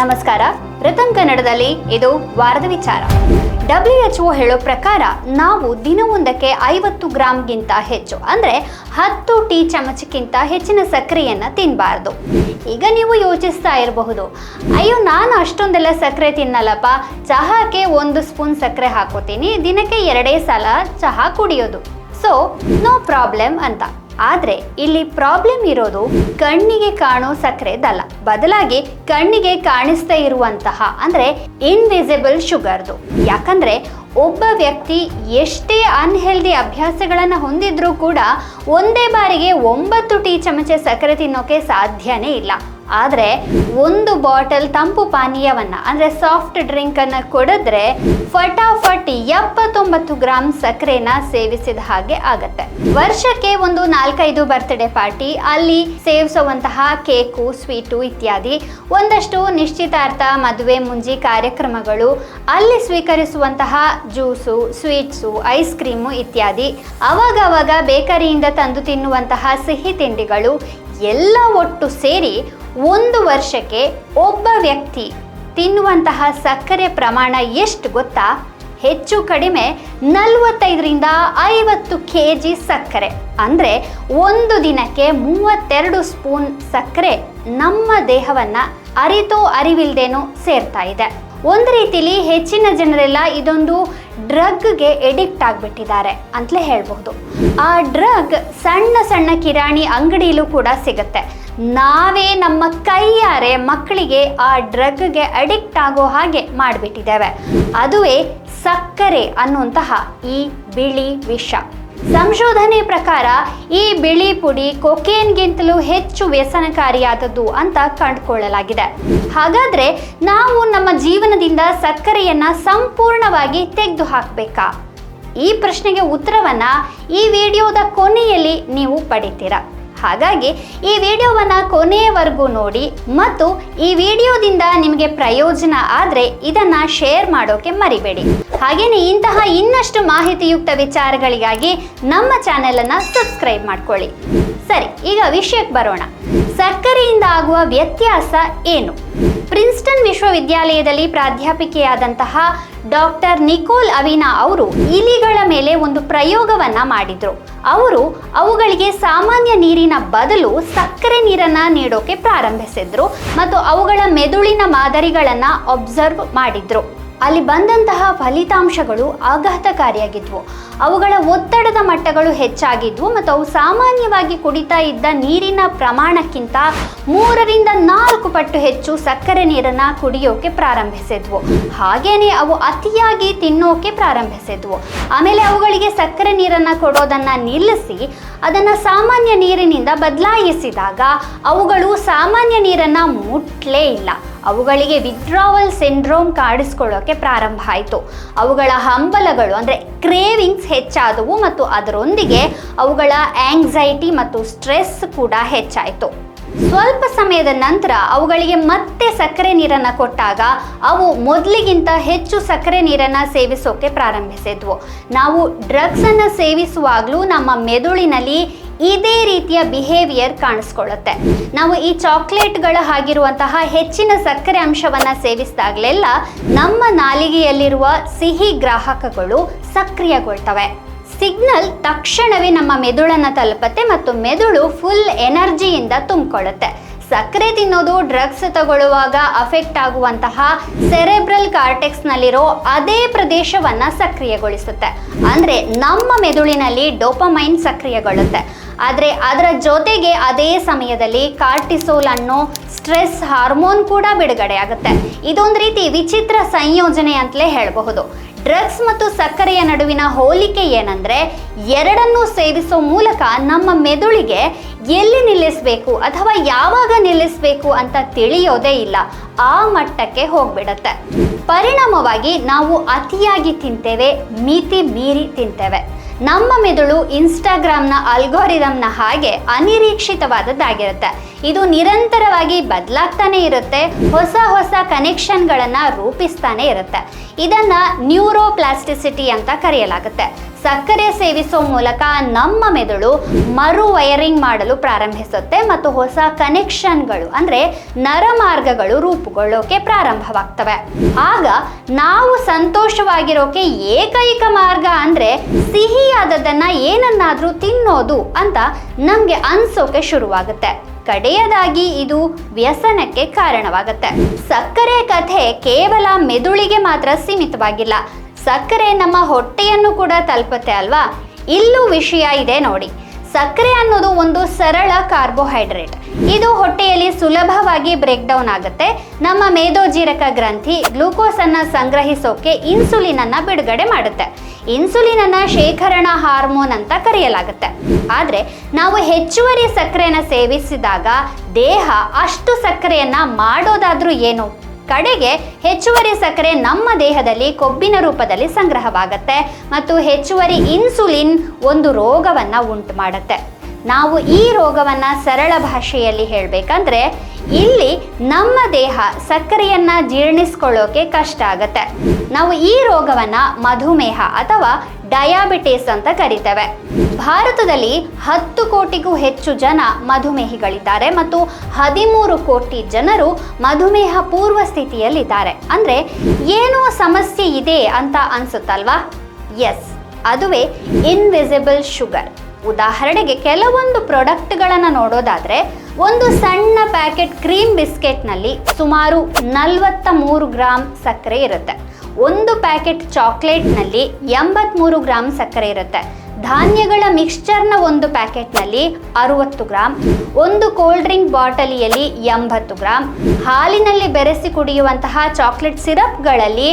ನಮಸ್ಕಾರ. ರತನ್ ಕನ್ನಡದಲ್ಲಿ ಇದು ವಾರದ ವಿಚಾರ. WHO ಹೇಳೋ ಪ್ರಕಾರ ನಾವು ದಿನವೊಂದಕ್ಕೆ 50 ಗ್ರಾಂಗಿಂತ ಹೆಚ್ಚು ಅಂದರೆ 10 ಟೀ ಚಮಚಕ್ಕಿಂತ ಹೆಚ್ಚಿನ ಸಕ್ಕರೆಯನ್ನು ತಿನ್ನಬಾರ್ದು. ಈಗ ನೀವು ಯೋಚಿಸ್ತಾ ಇರಬಹುದು, ಅಯ್ಯೋ ನಾನು ಅಷ್ಟೊಂದೆಲ್ಲ ಸಕ್ಕರೆ ತಿನ್ನಲ್ಲಪ್ಪ, ಚಹಾಕ್ಕೆ 1 ಸ್ಪೂನ್ ಸಕ್ಕರೆ ಹಾಕೋತೀನಿ, ದಿನಕ್ಕೆ 2 ಸಲ ಚಹಾ ಕುಡಿಯೋದು, ಸೊ ನೋ ಪ್ರಾಬ್ಲಮ್ ಅಂತ. ಆದರೆ ಇಲ್ಲಿ ಪ್ರಾಬ್ಲಮ್ ಇರೋದು ಕಣ್ಣಿಗೆ ಕಾಣೋ ಸಕ್ಕರೆದಲ್ಲ, ಬದಲಾಗಿ ಕಣ್ಣಿಗೆ ಕಾಣಿಸ್ತಾ ಇರುವಂತಹ ಅಂದರೆ ಇನ್ವಿಸಿಬಲ್ ಶುಗರ್ದು. ಯಾಕಂದರೆ ಒಬ್ಬ ವ್ಯಕ್ತಿ ಎಷ್ಟೇ ಅನ್ಹೆಲ್ದಿ ಅಭ್ಯಾಸಗಳನ್ನು ಹೊಂದಿದ್ರೂ ಕೂಡ ಒಂದೇ ಬಾರಿಗೆ 9 ಟೀ ಚಮಚ ಸಕ್ಕರೆ ತಿನ್ನೋಕೆ ಸಾಧ್ಯನೇ ಇಲ್ಲ. ಆದರೆ 1 ಬಾಟಲ್ ತಂಪು ಪಾನೀಯವನ್ನು ಅಂದರೆ ಸಾಫ್ಟ್ ಡ್ರಿಂಕನ್ನು ಕುಡಿದ್ರೆ ಫಟಾಫಟ್ 79 ಗ್ರಾಂ ಸಕ್ಕರೆನ ಸೇವಿಸಿದ ಹಾಗೆ ಆಗತ್ತೆ. ವರ್ಷಕ್ಕೆ ಒಂದು 4-5 ಬರ್ತ್ಡೇ ಪಾರ್ಟಿ, ಅಲ್ಲಿ ಸೇವಿಸುವಂತಹ ಕೇಕು, ಸ್ವೀಟು ಇತ್ಯಾದಿ, ಒಂದಷ್ಟು ನಿಶ್ಚಿತಾರ್ಥ, ಮದುವೆ ಮುಂಜಿ ಕಾರ್ಯಕ್ರಮಗಳು, ಅಲ್ಲಿ ಸ್ವೀಕರಿಸುವಂತಹ ಜ್ಯೂಸು, ಸ್ವೀಟ್ಸು, ಐಸ್ ಕ್ರೀಮು ಇತ್ಯಾದಿ, ಅವಾಗವಾಗ ಬೇಕರಿಯಿಂದ ತಂದು ತಿನ್ನುವಂತಹ ಸಿಹಿ ತಿಂಡಿಗಳು ಎಲ್ಲ ಒಟ್ಟು ಸೇರಿ 1 ವರ್ಷಕ್ಕೆ ಒಬ್ಬ ವ್ಯಕ್ತಿ ತಿನ್ನುವಂತಹ ಸಕ್ಕರೆ ಪ್ರಮಾಣ ಎಷ್ಟು ಗೊತ್ತಾ? ಹೆಚ್ಚು ಕಡಿಮೆ 45ರಿಂದ 50 kg ಸಕ್ಕರೆ. ಅಂದರೆ ಒಂದು ದಿನಕ್ಕೆ 32 ಸ್ಪೂನ್ ಸಕ್ಕರೆ ನಮ್ಮ ದೇಹವನ್ನು ಅರಿತೋ ಅರಿವಿಲ್ದೇನೋ ಸೇರ್ತಾ ಇದೆ. ಒಂದು ರೀತಿಲಿ ಹೆಚ್ಚಿನ ಜನರೆಲ್ಲ ಇದೊಂದು ಡ್ರಗ್ಗೆ ಎಡಿಕ್ಟ್ ಆಗಿಬಿಟ್ಟಿದ್ದಾರೆ ಅಂತಲೇ ಹೇಳ್ಬಹುದು. ಆ ಡ್ರಗ್ ಸಣ್ಣ ಸಣ್ಣ ಕಿರಾಣಿ ಅಂಗಡಿಯಲ್ಲೂ ಕೂಡ ಸಿಗುತ್ತೆ. ನಾವೇ ನಮ್ಮ ಕೈಯಾರೆ ಮಕ್ಕಳಿಗೆ ಆ ಡ್ರಗ್ಗೆ ಅಡಿಕ್ಟ್ ಆಗೋ ಹಾಗೆ ಮಾಡಿಬಿಟ್ಟಿದ್ದೇವೆ. ಅದುವೇ ಸಕ್ಕರೆ ಅನ್ನುವಂತಹ ಈ ಬಿಳಿ ವಿಷ. ಸಂಶೋಧನೆ ಪ್ರಕಾರ ಈ ಬಿಳಿ ಪುಡಿ ಕೊಕೇನ್ಗಿಂತಲೂ ಹೆಚ್ಚು ವ್ಯಸನಕಾರಿಯಾದದ್ದು ಅಂತ ಕಂಡುಕೊಳ್ಳಲಾಗಿದೆ. ಹಾಗಾದ್ರೆ ನಾವು ನಮ್ಮ ಜೀವನದಿಂದ ಸಕ್ಕರೆಯನ್ನ ಸಂಪೂರ್ಣವಾಗಿ ತೆಗೆದು ಹಾಕಬೇಕಾ? ಈ ಪ್ರಶ್ನೆಗೆ ಉತ್ತರವನ್ನ ಈ ವಿಡಿಯೋದ ಕೊನೆಯಲ್ಲಿ ನೀವು ಪಡಿತೀರಾ. ಹಾಗಾಗಿ ಈ ವಿಡಿಯೋವನ್ನು ಕೊನೆಯವರೆಗೂ ನೋಡಿ ಮತ್ತು ಈ ವಿಡಿಯೋದಿಂದ ನಿಮಗೆ ಪ್ರಯೋಜನ ಆದರೆ ಇದನ್ನು ಶೇರ್ ಮಾಡೋಕೆ ಮರಿಬೇಡಿ. ಹಾಗೆಯೇ ಇಂತಹ ಇನ್ನಷ್ಟು ಮಾಹಿತಿಯುಕ್ತ ವಿಚಾರಗಳಿಗಾಗಿ ನಮ್ಮ ಚಾನೆಲನ್ನು ಸಬ್ಸ್ಕ್ರೈಬ್ ಮಾಡ್ಕೊಳ್ಳಿ. ಸರಿ, ಈಗ ವಿಷಯಕ್ಕೆ ಬರೋಣ. ಸಕ್ಕರೆಯಿಂದ ಆಗುವ ವ್ಯತ್ಯಾಸ ಏನು? ಪ್ರಿನ್ಸ್ಟನ್ ವಿಶ್ವವಿದ್ಯಾಲಯದಲ್ಲಿ ಪ್ರಾಧ್ಯಾಪಕಿಯಾದಂತಹ ಡಾಕ್ಟರ್ ನಿಕೋಲ್ ಅವಿನಾ ಅವರು ಇಲಿಗಳ ಮೇಲೆ ಒಂದು ಪ್ರಯೋಗವನ್ನ ಮಾಡಿದ್ರು. ಅವರು ಅವುಗಳಿಗೆ ಸಾಮಾನ್ಯ ನೀರಿನ ಬದಲು ಸಕ್ಕರೆ ನೀರನ್ನ ನೀಡೋಕೆ ಪ್ರಾರಂಭಿಸಿದ್ರು ಮತ್ತು ಅವುಗಳ ಮೆದುಳಿನ ಮಾದರಿಗಳನ್ನ ಅಬ್ಸರ್ವ್ ಮಾಡಿದ್ರು. ಅಲ್ಲಿ ಬಂದಂತಹ ಫಲಿತಾಂಶಗಳು ಆಘಾತಕಾರಿಯಾಗಿದ್ವು. ಅವುಗಳ ಒತ್ತಡದ ಮಟ್ಟಗಳು ಹೆಚ್ಚಾಗಿದ್ವು ಮತ್ತು ಅವು ಸಾಮಾನ್ಯವಾಗಿ ಕುಡಿತಾ ಇದ್ದ ನೀರಿನ ಪ್ರಮಾಣಕ್ಕಿಂತ 3ರಿಂದ 4 ಪಟ್ಟು ಹೆಚ್ಚು ಸಕ್ಕರೆ ನೀರನ್ನು ಕುಡಿಯೋಕೆ ಪ್ರಾರಂಭಿಸಿದ್ವು. ಹಾಗೇನೆ ಅವು ಅತಿಯಾಗಿ ತಿನ್ನೋಕೆ ಪ್ರಾರಂಭಿಸಿದ್ವು. ಆಮೇಲೆ ಅವುಗಳಿಗೆ ಸಕ್ಕರೆ ನೀರನ್ನು ಕೊಡೋದನ್ನು ನಿಲ್ಲಿಸಿ ಅದನ್ನು ಸಾಮಾನ್ಯ ನೀರಿನಿಂದ ಬದಲಾಯಿಸಿದಾಗ ಅವುಗಳು ಸಾಮಾನ್ಯ ನೀರನ್ನು ಮುಟ್ಲೇ ಇಲ್ಲ. ಅವುಗಳಿಗೆ ವಿಡ್ರಾವಲ್ ಸಿಂಡ್ರೋಮ್ ಕಾಣಿಸ್ಕೊಳ್ಳೋಕೆ ಪ್ರಾರಂಭ ಆಯಿತು. ಅವುಗಳ ಹಂಬಲಗಳು ಅಂದರೆ ಕ್ರೇವಿಂಗ್ಸ್ ಹೆಚ್ಚಾದವು ಮತ್ತು ಅದರೊಂದಿಗೆ ಅವುಗಳ ಆಂಗ್ಸೈಟಿ ಮತ್ತು ಸ್ಟ್ರೆಸ್ ಕೂಡ ಹೆಚ್ಚಾಯಿತು. ಸ್ವಲ್ಪ ಸಮಯದ ನಂತರ ಅವುಗಳಿಗೆ ಮತ್ತೆ ಸಕ್ಕರೆ ನೀರನ್ನು ಕೊಟ್ಟಾಗ ಅವು ಮೊದಲಿಗಿಂತ ಹೆಚ್ಚು ಸಕ್ಕರೆ ನೀರನ್ನು ಸೇವಿಸೋಕೆ ಪ್ರಾರಂಭಿಸಿದ್ವು. ನಾವು ಡ್ರಗ್ಸನ್ನು ಸೇವಿಸುವಾಗಲೂ ನಮ್ಮ ಮೆದುಳಿನಲ್ಲಿ ಇದೇ ರೀತಿಯ ಬಿಹೇವಿಯರ್ ಕಾಣಿಸ್ಕೊಳ್ಳುತ್ತೆ. ನಾವು ಈ ಚಾಕ್ಲೇಟ್ಗಳ ಆಗಿರುವಂತಹ ಹೆಚ್ಚಿನ ಸಕ್ಕರೆ ಅಂಶವನ್ನು ಸೇವಿಸಿದಾಗಲೆಲ್ಲ ನಮ್ಮ ನಾಲಿಗೆಯಲ್ಲಿರುವ ಸಿಹಿ ಗ್ರಾಹಕಗಳು ಸಕ್ರಿಯಗೊಳ್ತವೆ. ಸಿಗ್ನಲ್ ತಕ್ಷಣವೇ ನಮ್ಮ ಮೆದುಳನ್ನು ತಲುಪುತ್ತೆ ಮತ್ತು ಮೆದುಳು ಫುಲ್ ಎನರ್ಜಿಯಿಂದ ತುಂಬಿಕೊಳ್ಳುತ್ತೆ. ಸಕ್ಕರೆ ತಿನ್ನೋದು ಡ್ರಗ್ಸ್ ತಗೊಳ್ಳುವಾಗ ಅಫೆಕ್ಟ್ ಆಗುವಂತಹ ಸೆರೆಬ್ರಲ್ ಕಾರ್ಟೆಕ್ಸ್ನಲ್ಲಿರೋ ಅದೇ ಪ್ರದೇಶವನ್ನು ಸಕ್ರಿಯಗೊಳಿಸುತ್ತೆ. ಅಂದರೆ ನಮ್ಮ ಮೆದುಳಿನಲ್ಲಿ ಡೋಪಮೈನ್ ಸಕ್ರಿಯಗೊಳ್ಳುತ್ತೆ. ಆದರೆ ಅದರ ಜೊತೆಗೆ ಅದೇ ಸಮಯದಲ್ಲಿ ಕಾರ್ಟಿಸೋಲ್ ಅನ್ನೋ ಸ್ಟ್ರೆಸ್ ಹಾರ್ಮೋನ್ ಕೂಡ ಬಿಡುಗಡೆ ಆಗುತ್ತೆ. ಇದೊಂದು ರೀತಿ ವಿಚಿತ್ರ ಸಂಯೋಜನೆ ಅಂತಲೇ ಹೇಳಬಹುದು. ಡ್ರಗ್ಸ್ ಮತ್ತು ಸಕ್ಕರೆಯ ನಡುವಿನ ಹೋಲಿಕೆ ಏನಂದರೆ, ಎರಡನ್ನೂ ಸೇವಿಸೋ ಮೂಲಕ ನಮ್ಮ ಮೆದುಳಿಗೆ ಎಲ್ಲಿ ನಿಲ್ಲಿಸಬೇಕು ಅಥವಾ ಯಾವಾಗ ನಿಲ್ಲಿಸಬೇಕು ಅಂತ ತಿಳಿಯೋದೇ ಇಲ್ಲ. ಆ ಮಟ್ಟಕ್ಕೆ ಹೋಗ್ಬಿಡತ್ತೆ. ಪರಿಣಾಮವಾಗಿ ನಾವು ಅತಿಯಾಗಿ ತಿಂತೇವೆ, ಮಿತಿ ಮೀರಿ ತಿಂತೇವೆ. ನಮ್ಮ ಮೆದುಳು ಇನ್ಸ್ಟಾಗ್ರಾಮ್ನ ಅಲ್ಗೋರಿದಮ್ನ ಹಾಗೆ ಅನಿರೀಕ್ಷಿತವಾದದ್ದಾಗಿರುತ್ತೆ. ಇದು ನಿರಂತರವಾಗಿ ಬದಲಾಗ್ತಾನೆ ಇರುತ್ತೆ, ಹೊಸ ಹೊಸ ಕನೆಕ್ಷನ್ಗಳನ್ನು ರೂಪಿಸ್ತಾನೆ ಇರುತ್ತೆ. ಇದನ್ನು ನ್ಯೂರೋಪ್ಲಾಸ್ಟಿಸಿಟಿ ಅಂತ ಕರೆಯಲಾಗುತ್ತೆ. ಸಕ್ಕರೆ ಸೇವಿಸೋ ಮೂಲಕ ನಮ್ಮ ಮೆದುಳು ಮರು ವೈರಿಂಗ್ ಮಾಡಲು ಪ್ರಾರಂಭಿಸುತ್ತೆ ಮತ್ತು ಹೊಸ ಕನೆಕ್ಷನ್ಗಳು ಅಂದ್ರೆ ನರಮಾರ್ಗಗಳು ರೂಪುಗೊಳ್ಳೋಕೆ ಪ್ರಾರಂಭವಾಗ್ತವೆ. ಆಗ ನಾವು ಸಂತೋಷವಾಗಿರೋಕೆ ಏಕೈಕ ಮಾರ್ಗ ಅಂದ್ರೆ ಸಿಹಿಯಾದದನ್ನ ಏನನ್ನಾದ್ರೂ ತಿನ್ನೋದು ಅಂತ ನಮ್ಗೆ ಅನ್ಸೋಕೆ ಶುರುವಾಗುತ್ತೆ. ಕಡೆಯದಾಗಿ ಇದು ವ್ಯಸನಕ್ಕೆ ಕಾರಣವಾಗುತ್ತೆ. ಸಕ್ಕರೆ ಕಥೆ ಕೇವಲ ಮೆದುಳಿಗೆ ಮಾತ್ರ ಸೀಮಿತವಾಗಿಲ್ಲ, ಸಕ್ಕರೆ ನಮ್ಮ ಹೊಟ್ಟೆಯನ್ನು ಕೂಡ ತಲುಪುತ್ತೆ ಅಲ್ವಾ? ಇಲ್ಲೂ ವಿಷಯ ಇದೆ ನೋಡಿ. ಸಕ್ಕರೆ ಅನ್ನೋದು ಒಂದು ಸರಳ ಕಾರ್ಬೋಹೈಡ್ರೇಟ್. ಇದು ಹೊಟ್ಟೆಯಲ್ಲಿ ಸುಲಭವಾಗಿ ಬ್ರೇಕ್ ಡೌನ್ ಆಗುತ್ತೆ. ನಮ್ಮ ಮೇದೋಜೀರಕ ಗ್ರಂಥಿ ಗ್ಲೂಕೋಸ್ ಅನ್ನ ಸಂಗ್ರಹಿಸೋಕೆ ಇನ್ಸುಲಿನ್ ಅನ್ನ ಬಿಡುಗಡೆ ಮಾಡುತ್ತೆ. ಇನ್ಸುಲಿನ್ ಅನ್ನ ಶೇಖರಣಾ ಹಾರ್ಮೋನ್ ಅಂತ ಕರೆಯಲಾಗುತ್ತೆ. ಆದ್ರೆ ನಾವು ಹೆಚ್ಚುವರಿ ಸಕ್ಕರೆಯನ್ನ ಸೇವಿಸಿದಾಗ ದೇಹ ಅಷ್ಟು ಸಕ್ಕರೆಯನ್ನ ಮಾಡೋದಾದ್ರೂ ಏನು? ಕಡೆಗೆ ಹೆಚ್ಚುವರಿ ಸಕ್ಕರೆ ನಮ್ಮ ದೇಹದಲ್ಲಿ ಕೊಬ್ಬಿನ ರೂಪದಲ್ಲಿ ಸಂಗ್ರಹವಾಗುತ್ತೆ ಮತ್ತು ಹೆಚ್ಚುವರಿ ಇನ್ಸುಲಿನ್ ಒಂದು ರೋಗವನ್ನ ಉಂಟು ಮಾಡುತ್ತೆ. ನಾವು ಈ ರೋಗವನ್ನ ಸರಳ ಭಾಷೆಯಲ್ಲಿ ಹೇಳಬೇಕಂದ್ರೆ ಇಲ್ಲಿ ನಮ್ಮ ದೇಹ ಸಕ್ಕರೆಯನ್ನ ಜೀರ್ಣಿಸ್ಕೊಳ್ಳೋಕೆ ಕಷ್ಟ ಆಗತ್ತೆ. ನಾವು ಈ ರೋಗವನ್ನ ಮಧುಮೇಹ ಅಥವಾ ಡಯಾಬಿಟಿಸ್ ಅಂತ ಕರಿತೇವೆ. ಭಾರತದಲ್ಲಿ 10 ಕೋಟಿಗೂ ಹೆಚ್ಚು ಜನ ಮಧುಮೇಹಿಗಳಿದ್ದಾರೆ ಮತ್ತು 13 ಕೋಟಿ ಜನರು ಮಧುಮೇಹ ಪೂರ್ವ ಸ್ಥಿತಿಯಲ್ಲಿದ್ದಾರೆ. ಅಂದ್ರೆ ಏನೋ ಸಮಸ್ಯೆ ಇದೆ ಅಂತ ಅನ್ಸುತ್ತಲ್ವಾ? ಎಸ್, ಅದುವೇ ಇನ್ವಿಸಿಬಲ್ ಶುಗರ್. ಉದಾಹರಣೆಗೆ ಕೆಲವೊಂದು ಪ್ರಾಡಕ್ಟ್ಗಳನ್ನು ನೋಡೋದಾದ್ರೆ, ಒಂದು ಸಣ್ಣ ಪ್ಯಾಕೆಟ್ ಕ್ರೀಮ್ ಬಿಸ್ಕೆಟ್ನಲ್ಲಿ ಸುಮಾರು 43 ಗ್ರಾಂ ಸಕ್ಕರೆ ಇರುತ್ತೆ. ಒಂದು ಪ್ಯಾಕೆಟ್ ಚಾಕ್ಲೇಟ್ನಲ್ಲಿ 83 ಗ್ರಾಂ ಸಕ್ಕರೆ ಇರುತ್ತೆ. ಧಾನ್ಯಗಳ ಮಿಕ್ಸ್ಚರ್ನ ಒಂದು ಪ್ಯಾಕೆಟ್ನಲ್ಲಿ 60 ಗ್ರಾಂ, ಒಂದು ಕೋಲ್ಡ್ ಡ್ರಿಂಕ್ ಬಾಟಲಿಯಲ್ಲಿ 80 ಗ್ರಾಂ, ಹಾಲಿನಲ್ಲಿ ಬೆರೆಸಿ ಕುಡಿಯುವಂತಹ ಚಾಕ್ಲೇಟ್ ಸಿರಪ್ಗಳಲ್ಲಿ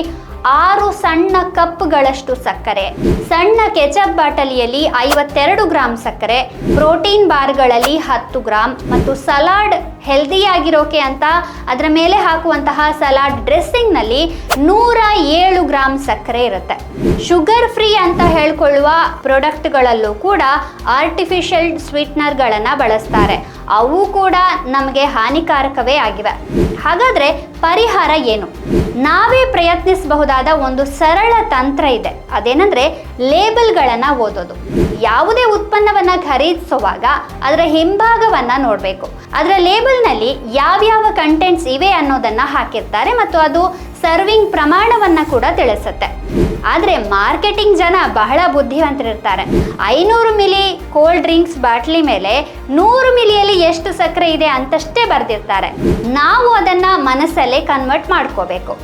6 ಸಣ್ಣ ಕಪ್ಗಳಷ್ಟು ಸಕ್ಕರೆ, ಸಣ್ಣ ಕೆಚಪ್ ಬಾಟಲಿಯಲ್ಲಿ 52 ಗ್ರಾಂ ಸಕ್ಕರೆ, ಪ್ರೋಟೀನ್ ಬಾರ್ಗಳಲ್ಲಿ 10 ಗ್ರಾಂ ಮತ್ತು ಸಲಾಡ್ ಹೆಲ್ದಿಯಾಗಿರೋಕೆ ಅಂತ ಅದರ ಮೇಲೆ ಹಾಕುವಂತಹ ಸಲಾಡ್ ಡ್ರೆಸ್ಸಿಂಗ್ನಲ್ಲಿ 107 ಗ್ರಾಂ ಸಕ್ಕರೆ ಇರುತ್ತೆ. ಶುಗರ್ ಫ್ರೀ ಅಂತ ಹೇಳ್ಕೊಳ್ಳುವ ಪ್ರಾಡಕ್ಟ್ಗಳಲ್ಲೂ ಕೂಡ ಆರ್ಟಿಫಿಷಿಯಲ್ ಸ್ವೀಟ್ನರ್ಗಳನ್ನು ಬಳಸ್ತಾರೆ. ಅವು ಕೂಡ ನಮಗೆ ಹಾನಿಕಾರಕವೇ ಆಗಿವೆ. ಹಾಗಾದ್ರೆ ಪರಿಹಾರ ಏನು? ನಾವೇ ಪ್ರಯತ್ನಿಸಬಹುದಾದ ಒಂದು ಸರಳ ತಂತ್ರ ಇದೆ. ಅದೇನಂದ್ರೆ ಲೇಬಲ್ಗಳನ್ನು ಓದೋದು. ಯಾವುದೇ ಉತ್ಪನ್ನವನ್ನ ಖರೀದಿಸುವಾಗ ಅದರ ಹಿಂಭಾಗವನ್ನ ನೋಡಬೇಕು. ಅದರ ಲೇಬಲ್ನಲ್ಲಿ ಯಾವ್ಯಾವ ಕಂಟೆಂಟ್ಸ್ ಇವೆ ಅನ್ನೋದನ್ನ ಹಾಕಿರ್ತಾರೆ ಮತ್ತು ಅದು ಸರ್ವಿಂಗ್ ಪ್ರಮಾಣವನ್ನ ಕೂಡ ತಿಳಿಸುತ್ತೆ. ಆದರೆ ಮಾರ್ಕೆಟಿಂಗ್ ಜನ ಬಹಳ ಬುದ್ಧಿವಂತರಿರ್ತಾರೆ. 500 ಮಿಲಿ ಕೋಲ್ಡ್ ಡ್ರಿಂಕ್ಸ್ ಬಾಟ್ಲಿ ಮೇಲೆ 100 ಮಿಲಿಯಲ್ಲಿ ಎಷ್ಟು ಸಕ್ಕರೆ ಇದೆ ಅಂತಷ್ಟೇ ಬರೆದಿರ್ತಾರೆ. ನಾವು ಅದನ್ನ ಮನಸ್ಸಲ್ಲೇ ಕನ್ವರ್ಟ್ ಮಾಡ್ಕೋಬೇಕು.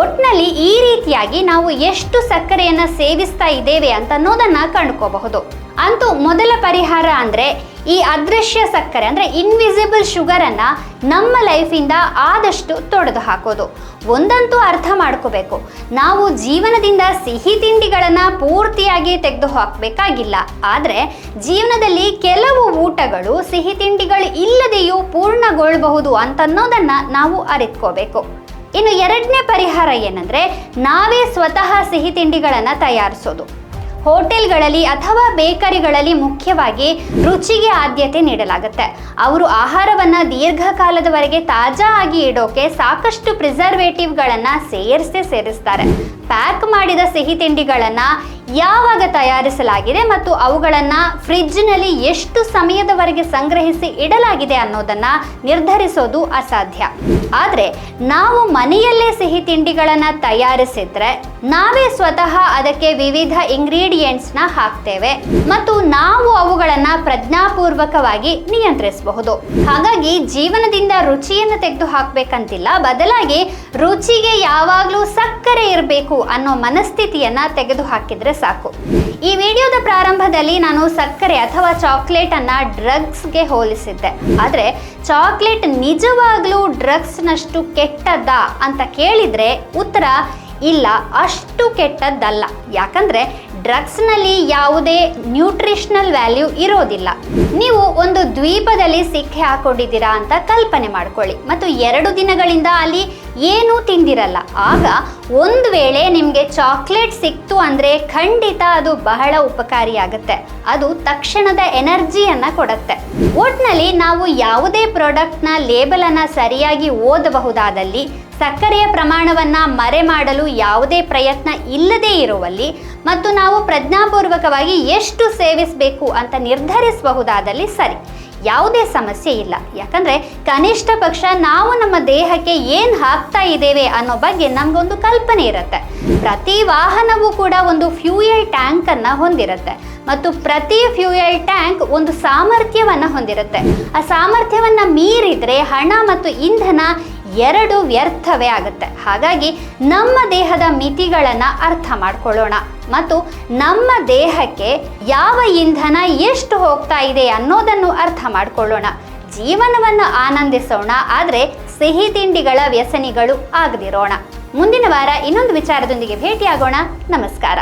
ಒಟ್ನಲ್ಲಿ ಈ ರೀತಿಯಾಗಿ ನಾವು ಎಷ್ಟು ಸಕ್ಕರೆಯನ್ನ ಸೇವಿಸ್ತಾ ಇದ್ದೇವೆ ಅಂತ ಅನ್ನೋದನ್ನ ಕಂಡುಕೋಬಹುದು. ಅಂತೂ ಮೊದಲ ಪರಿಹಾರ ಅಂದ್ರೆ ಈ ಅದೃಶ್ಯ ಸಕ್ಕರೆ ಅಂದ್ರೆ ಇನ್ವಿಸಿಬಲ್ ಶುಗರ್ ಅನ್ನ ನಮ್ಮ ಲೈಫಿಂದ ಆದಷ್ಟು ತೊಡೆದು ಹಾಕೋದು. ಒಂದಂತೂ ಅರ್ಥ ಮಾಡ್ಕೋಬೇಕು, ನಾವು ಜೀವನದಿಂದ ಸಿಹಿ ತಿಂಡಿಗಳನ್ನ ಪೂರ್ತಿಯಾಗಿ ತೆಗೆದು ಹಾಕಬೇಕಾಗಿಲ್ಲ. ಆದ್ರೆ ಜೀವನದಲ್ಲಿ ಕೆಲವು ಊಟಗಳು ಸಿಹಿ ತಿಂಡಿಗಳು ಇಲ್ಲದೆಯೂ ಪೂರ್ಣಗೊಳ್ಳಬಹುದು ಅಂತನ್ನೋದನ್ನ ನಾವು ಅರಿತ್ಕೋಬೇಕು. ಇನ್ನು ಎರಡನೇ ಪರಿಹಾರ ಏನಂದ್ರೆ ನಾವೇ ಸ್ವತಃ ಸಿಹಿ ತಿಂಡಿಗಳನ್ನು ತಯಾರಿಸೋದು. ಹೋಟೆಲ್ಗಳಲ್ಲಿ ಅಥವಾ ಬೇಕರಿಗಳಲ್ಲಿ ಮುಖ್ಯವಾಗಿ ರುಚಿಗೆ ಆದ್ಯತೆ ನೀಡಲಾಗುತ್ತೆ. ಅವರು ಆಹಾರವನ್ನ ದೀರ್ಘಕಾಲದವರೆಗೆ ತಾಜಾ ಆಗಿ ಇಡೋಕೆ ಸಾಕಷ್ಟು ಪ್ರಿಸರ್ವೇಟಿವ್ಗಳನ್ನು ಸೇರಿಸ್ತಾರೆ. ಪ್ಯಾಕ್ ಮಾಡಿದ ಸಿಹಿ ತಿಂಡಿಗಳನ್ನು ಯಾವಾಗ ತಯಾರಿಸಲಾಗಿದೆ ಮತ್ತು ಅವುಗಳನ್ನು ಫ್ರಿಡ್ಜ್ನಲ್ಲಿ ಎಷ್ಟು ಸಮಯದವರೆಗೆ ಸಂಗ್ರಹಿಸಿ ಇಡಲಾಗಿದೆ ಅನ್ನೋದನ್ನು ನಿರ್ಧರಿಸೋದು ಅಸಾಧ್ಯ. ಆದರೆ ನಾವು ಮನೆಯಲ್ಲೇ ಸಿಹಿ ತಿಂಡಿಗಳನ್ನು ತಯಾರಿಸಿದ್ರೆ ನಾವೇ ಸ್ವತಃ ಅದಕ್ಕೆ ವಿವಿಧ ಇಂಗ್ರೀಡಿಯೆಂಟ್ಸ್ನ ಹಾಕ್ತೇವೆ ಮತ್ತು ನಾವು ಅವುಗಳನ್ನು ಪ್ರಜ್ಞಾಪೂರ್ವಕವಾಗಿ ನಿಯಂತ್ರಿಸಬಹುದು. ಹಾಗಾಗಿ ಜೀವನದಿಂದ ರುಚಿಯನ್ನು ತೆಗೆದು ಹಾಕಬೇಕಂತಿಲ್ಲ, ಬದಲಾಗಿ ರುಚಿಗೆ ಯಾವಾಗಲೂ ಸಕ್ಕರೆ ಇರಬೇಕು ಅನ್ನೋ ಮನಸ್ಥಿತಿಯನ್ನ ತೆಗೆದು ಹಾಕಿದ್ರೆ ಸಾಕು. ಈ ವಿಡಿಯೋದ ಪ್ರಾರಂಭದಲ್ಲಿ ನಾನು ಸಕ್ಕರೆ ಅಥವಾ ಚಾಕ್ಲೇಟ್ ಅನ್ನ ಡ್ರಗ್ಸ್ಗೆ ಹೋಲಿಸಿದ್ದೆ. ಆದ್ರೆ ಚಾಕ್ಲೇಟ್ ನಿಜವಾಗ್ಲೂ ಡ್ರಗ್ಸ್ನಷ್ಟು ಕೆಟ್ಟದ್ದಾ ಅಂತ ಕೇಳಿದ್ರೆ ಉತ್ತರ ಇಲ್ಲ, ಅಷ್ಟು ಕೆಟ್ಟದ್ದಲ್ಲ. ಯಾಕಂದ್ರೆ ಡ್ರಗ್ಸ್ನಲ್ಲಿ ಯಾವುದೇ ನ್ಯೂಟ್ರಿಷನಲ್ ವ್ಯಾಲ್ಯೂ ಇರೋದಿಲ್ಲ. ನೀವು ಒಂದು ದ್ವೀಪದಲ್ಲಿ ಸಿಕ್ಕಿ ಹಾಕೊಂಡಿದ್ದೀರಾ ಅಂತ ಕಲ್ಪನೆ ಮಾಡ್ಕೊಳ್ಳಿ ಮತ್ತು 2 ದಿನಗಳಿಂದ ಅಲ್ಲಿ ಏನೂ ತಿಂದಿರಲ್ಲ. ಆಗ ಒಂದು ವೇಳೆ ನಿಮಗೆ ಚಾಕ್ಲೇಟ್ ಸಿಕ್ತು ಅಂದರೆ ಖಂಡಿತ ಅದು ಬಹಳ ಉಪಕಾರಿಯಾಗುತ್ತೆ. ಅದು ತಕ್ಷಣದ ಎನರ್ಜಿಯನ್ನು ಕೊಡುತ್ತೆ. ಒಟ್ನಲ್ಲಿ ನಾವು ಯಾವುದೇ ಪ್ರಾಡಕ್ಟ್ನ ಲೇಬಲನ್ನು ಸರಿಯಾಗಿ ಓದಬಹುದಾದಲ್ಲಿ ಸಕ್ಕರೆಯ ಪ್ರಮಾಣವನ್ನು ಮರೆಮಾಡಲು ಯಾವುದೇ ಪ್ರಯತ್ನ ಇಲ್ಲದೇ ಇರುವಲ್ಲಿ ಮತ್ತು ನಾವು ಪ್ರಜ್ಞಾಪೂರ್ವಕವಾಗಿ ಎಷ್ಟು ಸೇವಿಸಬೇಕು ಅಂತ ನಿರ್ಧರಿಸಬಹುದಾದಲ್ಲಿ ಸರಿ, ಯಾವುದೇ ಸಮಸ್ಯೆ ಇಲ್ಲ. ಯಾಕಂದರೆ ಕನಿಷ್ಠ ಪಕ್ಷ ನಾವು ನಮ್ಮ ದೇಹಕ್ಕೆ ಏನು ಹಾಕ್ತಾ ಇದ್ದೇವೆ ಅನ್ನೋ ಬಗ್ಗೆ ನಮಗೊಂದು ಕಲ್ಪನೆ ಇರುತ್ತೆ. ಪ್ರತಿ ವಾಹನವೂ ಕೂಡ ಒಂದು ಫ್ಯೂಯಲ್ ಟ್ಯಾಂಕನ್ನು ಹೊಂದಿರುತ್ತೆ ಮತ್ತು ಪ್ರತಿ ಫ್ಯೂಯಲ್ ಟ್ಯಾಂಕ್ ಒಂದು ಸಾಮರ್ಥ್ಯವನ್ನು ಹೊಂದಿರುತ್ತೆ. ಆ ಸಾಮರ್ಥ್ಯವನ್ನು ಮೀರಿದರೆ ಹಣ ಮತ್ತು ಇಂಧನ ಎರಡು ವ್ಯರ್ಥವೇ ಆಗುತ್ತೆ. ಹಾಗಾಗಿ ನಮ್ಮ ದೇಹದ ಮಿತಿಗಳನ್ನು ಅರ್ಥ ಮಾಡ್ಕೊಳ್ಳೋಣ ಮತ್ತು ನಮ್ಮ ದೇಹಕ್ಕೆ ಯಾವ ಇಂಧನ ಎಷ್ಟು ಹೋಗ್ತಾ ಇದೆ ಅನ್ನೋದನ್ನು ಅರ್ಥ ಮಾಡ್ಕೊಳ್ಳೋಣ. ಜೀವನವನ್ನು ಆನಂದಿಸೋಣ, ಆದರೆ ಸಿಹಿ ತಿಂಡಿಗಳ ವ್ಯಸನಿಗಳು ಆಗದಿರೋಣ. ಮುಂದಿನ ವಾರ ಇನ್ನೊಂದು ವಿಚಾರದೊಂದಿಗೆ ಭೇಟಿಯಾಗೋಣ. ನಮಸ್ಕಾರ.